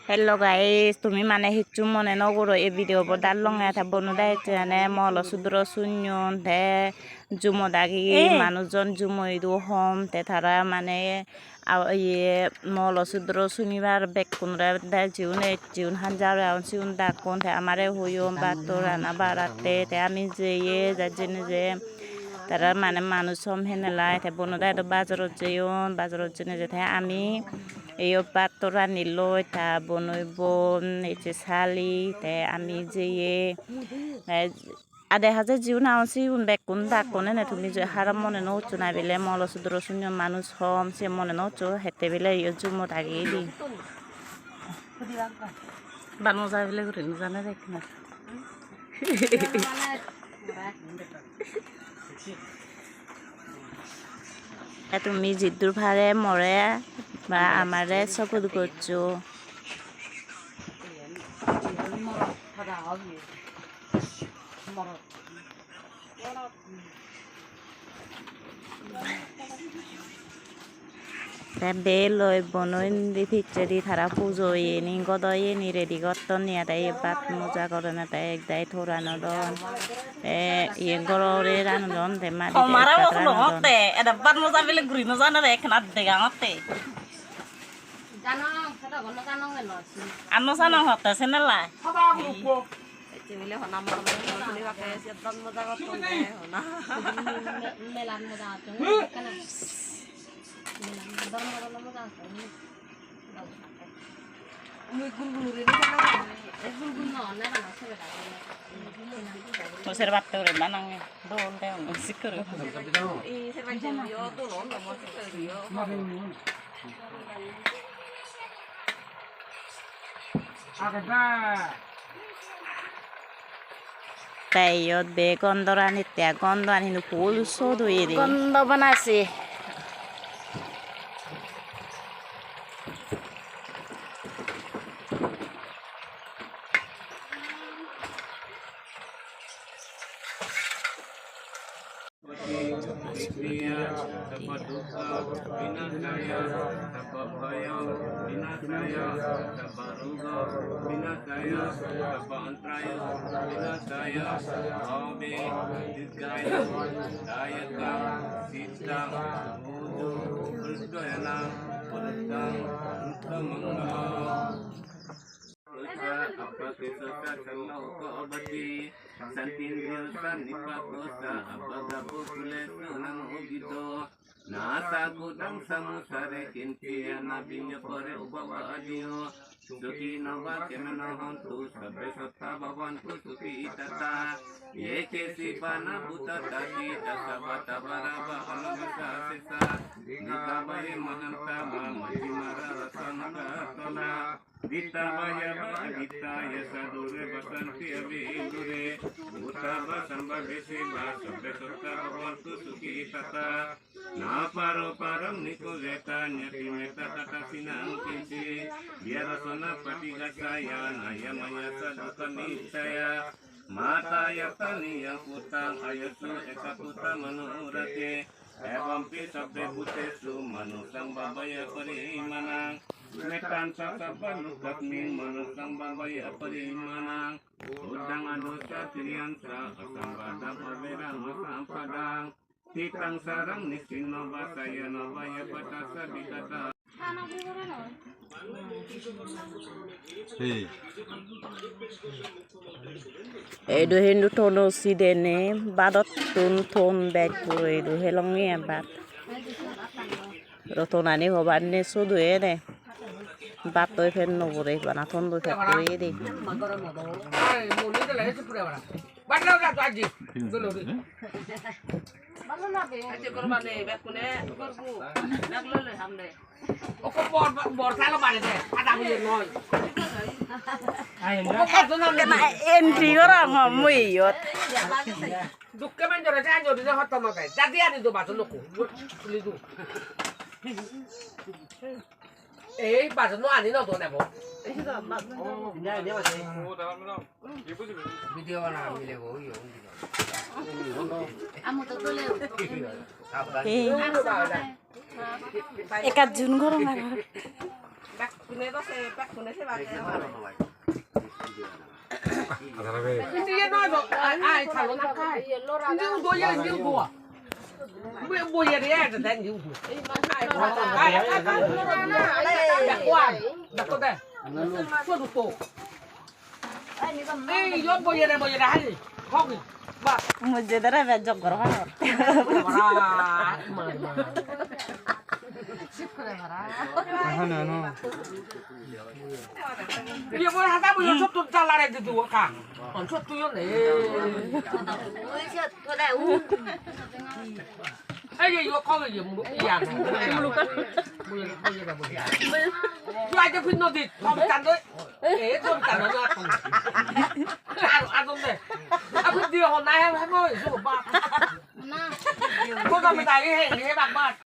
Hello guys, tumi mane hichu mone no guro e video bo dallong eta bonu dai tane molo sudro sunyon te jumodagi manujon jumoi du hom te thara mane ye molo sudro sunibar bekunra da jiun hanjare aun siun da kon te amare huyom batora na barate te ami jeye jajene je তারা মানে মানুষ সম হেনে লাই তাই বনদাই তো বাজারত যেয়ন বাজারত জেনে যে তাই আমি এই পাত্তরা নিল তা বনইব এই যে শালি তাই আমি যেয়ে আধে হাজার জিও না আসি বেকুন ডাকনে না তুমি যে হারাম মনে নচ্ছ না বেলে মলসুদ্র শূন্য মানুষ হম সে মনে নচ্ছ হেতে বেলে ইয়ে জুমো থাকিয়ে দি বানো যায় বেলে ঘুরে জানে দেখ না তুমি জিদ্দুর ভারে মরে বা আমারে সপদ করছো বেলই বনই দি ফিচ্ছে দি থারা পুজো নি গদই নি রেডি করতন নিয়ে তাই বাত মোজা করে না তাই একদাই থোরানো দন ইয়ে গররে রানদন তে মারি মারা ওগুলো হতে এটা বাত মোজা বেলে ঘুরি না জানা রে এখানে দেখা হতে জানো সেটা গন্ন জানো গেল আনো জানো হতে সেনালা হবা গ্রুপ এতে হনা মর মনি কাকে সে বাত মোজা করতে হনা মেলান মোজা আছে কেন Conservatore manang doon tayo siguro. Tayo be gondoran itya gondoran hinu pool sodo iri. Gondo banasi. Nasa gudang samusare kintiya nabinya pare ubawa adiyo suki nawa kemenahon tu sabe sota bawan tu suki itata ye kesi bana buta tadi dasa bata baraba alabasa sisa nikabaye mahanta majimara rasana tola Dita baya dita ya sadure basanti abi indure utaba sambagese ba sabbe sota bawan tu suki itata na paro param niko zeta nyati meta tata sinang kinsi biara sona patiga saya naya maya sadukani saya mata ya tani yang putang ayatu eka puta manurate evam pi sabde putesu manusang babaya parimanang metan sakapa lukat min manusang babaya parimanang udang adosa tiriansa asambada pavera masampadang Titang sarang nisin no basaya no baya patasa bikata. Edo hindu tono si dene badot ton bag puro edo helongi abat. Rotonani hobanne sudu ede. Bato fen no bure bana tondo fetto ede. Aje korbane bekune korbu naglo le hamne ওকো বর খালো বাড়ি দে আদা বুঝে নয় Entry orang ngomong yot. দুঃখে মান জরে জান জরে যে হত মতে দাদি আনি দো বাতো লোক খুলি দু এই বাতো নো আনি ন তো নেব ভিডিও বানা মিলে গো ইও আমো তো তোলে Ekat jun gorong 백분에 더 세, 백분에 세 밖에. Dia nói rồi, ai thằng nó nắp khai. Nhưng tôi giờ nhưng của. Bây giờ đi ai đến nhưng của. Đặt quan, đặt con đây. Xuân một tổ. Ê, vô bây giờ đây hay gì? Không gì? Bà. মসজিদের বেজক ঘর Bây giờ hắn ta bây giờ xuất tuần ra lại từ từ cả. Còn xuất tuần này. Ê, giờ vô con gì một cái dạng. Bây giờ là bây giờ. Ai cho phim nó thì không chắn đấy. Ê, tôi chắn nó ra. Ăn không đây. Ăn phim điều hôm nay em ơi, số 3. Cô ta mới tài cái hệ bạc bạc.